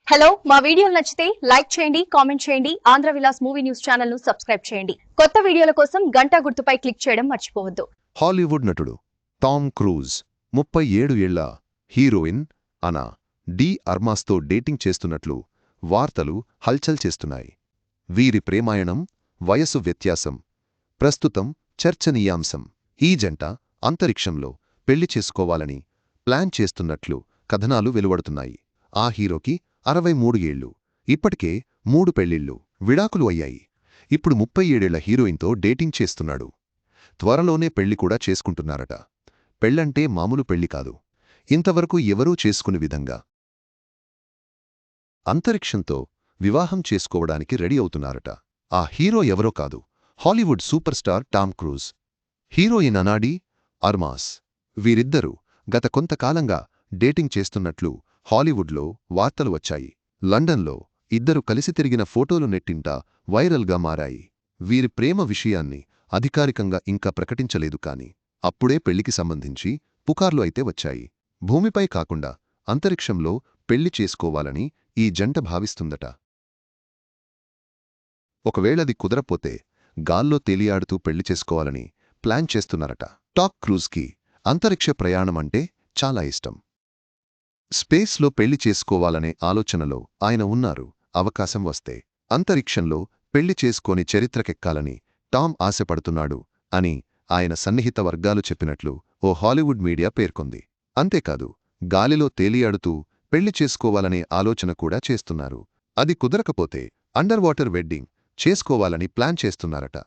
Hello మా వీడియోలు నచ్చితే లైక్ చేయండి కామెంట్ చేయండి Andhra Vilas movie news channel ను సబ్స్క్రైబ్ చేయండి కొత్త వీడియోల కోసం గంట గుర్తుపై క్లిక్ చేయడం మర్చిపోవద్దు హాలీవుడ్ నటుడు టామ్ క్రూజ్ 37 ఏళ్ల హీరోయిన్ అనా డి అర్మాస్తో డేటింగ్ చేస్తున్నట్లు వార్తలు హల్చల్ చేస్తున్నాయి. వీరి ప్రేమాయణం వయసు వ్యత్యాసం ప్రస్తుతం చర్చనీయాంశం. ఈ జంట అంతరిక్షంలో పెళ్లి చేసుకోవాలని ప్లాన్ చేస్తున్నట్లు కథనాలు వెలువడుతున్నాయి. ఆ హీరోకి 63 ఏళ్లు. ఇప్పటికే 3 పెళ్లిళ్లు విడాకులు అయ్యాయి. ఇప్పుడు 37 ఏళ్ల హీరోయిన్తో డేటింగ్ చేస్తున్నాడు. త్వరలోనే పెళ్లి కూడా చేసుకుంటున్నారట. పెళ్లంటే మామూలు పెళ్లి కాదు, ఇంతవరకు ఎవరూ చేసుకుని విధంగా. అంతరిక్షంతో వివాహం చేసుకోవడానికి రెడీ అవుతున్నారట. ఆ హీరో ఎవరో కాదు, Hollywood super star Tom cruise. Heroine అనా డి అర్మాస్. వీరిద్దరూ గత కొంతకాలంగా డేటింగ్ చేస్తున్నట్లు హాలీవుడ్లో వార్తలు వచ్చాయి. లండన్లో ఇద్దరు కలిసి తిరిగిన ఫోటోలు నెట్టింట వైరల్గా మారాయి. వీరి ప్రేమ విషయాన్ని అధికారికంగా ఇంకా ప్రకటించలేదు, కాని అప్పుడే పెళ్లికి సంబంధించి పుకార్లు అయితే వచ్చాయి. భూమిపై కాకుండా అంతరిక్షంలో పెళ్లి చేసుకోవాలని ఈ జంట భావిస్తుందట. ఒకవేళది కుదరపోతే గాల్లో తేలియాడుతూ పెళ్లి చేసుకోవాలని ప్లాన్ చేస్తున్నారట. టామ్ క్రూజ్కి అంతరిక్ష ప్రయాణమంటే చాలా ఇష్టం. స్పేస్లో పెళ్లి చేసుకోవాలనే ఆలోచనలో ఆయన ఉన్నారు. అవకాశం వస్తే అంతరిక్షంలో పెళ్లి చేసుకొని చరిత్రకెక్కాలని టామ్ ఆశపడుతున్నాడు అని ఆయన సన్నిహిత వర్గాలు చెప్పినట్లు ఓ హాలీవుడ్ మీడియా పేర్కొంది. అంతేకాదు, గాలిలో తేలియాడుతూ పెళ్లి చేసుకోవాలనే ఆలోచన కూడా చేస్తున్నారు. అది కుదరకపోతే అండర్ వాటర్ వెడ్డింగ్ చేసుకోవాలని ప్లాన్ చేస్తున్నారట.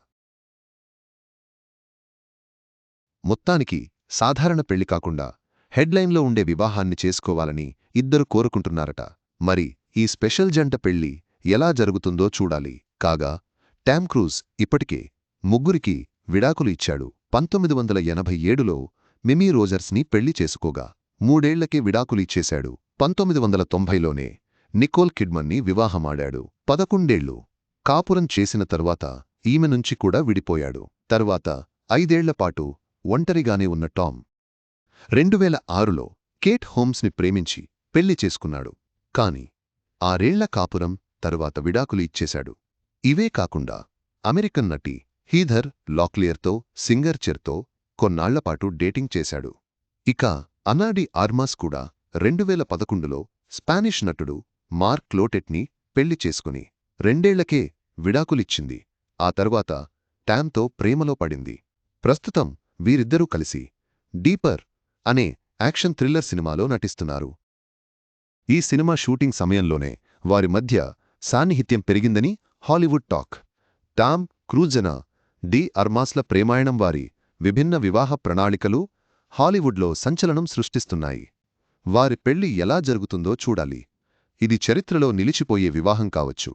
మొత్తానికి సాధారణ పెళ్లి కాకుండా హెడ్లైన్లో ఉండే వివాహాన్ని చేసుకోవాలని ఇద్దరు కోరుకుంటున్నారట. మరి ఈ స్పెషల్ జంట పెళ్లి ఎలా జరుగుతుందో చూడాలి. కాగా టామ్ క్రూజ్ ఇప్పటికే ముగ్గురికి విడాకులు ఇచ్చాడు. 1987లో మిమీ రోజర్స్ని పెళ్లి చేసుకోగా 3 ఏళ్లకే విడాకులు ఇచ్చేశాడు. 1990లోనే నికోల్ కిడ్మన్ని వివాహమాడాడు. 11 ఏళ్లు కాపురం చేసిన తరువాత ఈమె నుంచి కూడా విడిపోయాడు. తర్వాత 5 ఏళ్లపాటు ఒంటరిగానే ఉన్న టామ్ 2006లో కేట్ హోమ్స్ని ప్రేమించి పెళ్లి చేసుకున్నాడు. కాని 6 ఏళ్ల కాపురం తరువాత విడాకులు ఇచ్చేశాడు. ఇవే కాకుండా అమెరికన్ నటి హీథర్ లాక్లియర్తో సింగర్ చెర్తో కొన్నాళ్లపాటు డేటింగ్ చేశాడు. ఇక అనా డి అర్మాస్ కూడా 2011లో స్పానిష్ నటుడు మార్క్ క్లోటెట్ని పెళ్లి చేసుకుని 2 ఏళ్లకే విడాకులిచ్చింది. ఆ తర్వాత టామ్తో ప్రేమలో పడింది. ప్రస్తుతం వీరిద్దరూ కలిసి డీపర్ అనే యాక్షన్ థ్రిల్లర్ సినిమాలో నటిస్తున్నారు. ఈ సినిమా షూటింగ్ సమయంలోనే వారి మధ్య సాన్నిహిత్యం పెరిగిందని హాలీవుడ్ టాక్. టామ్ క్రూజ్ అనా డి అర్మాస్ల ప్రేమాయణం వారి విభిన్న వివాహ ప్రణాళికలు హాలీవుడ్లో సంచలనం సృష్టిస్తున్నాయి. వారి పెళ్లి ఎలా జరుగుతుందో చూడాలి. ఇది చరిత్రలో నిలిచిపోయే వివాహం కావచ్చు.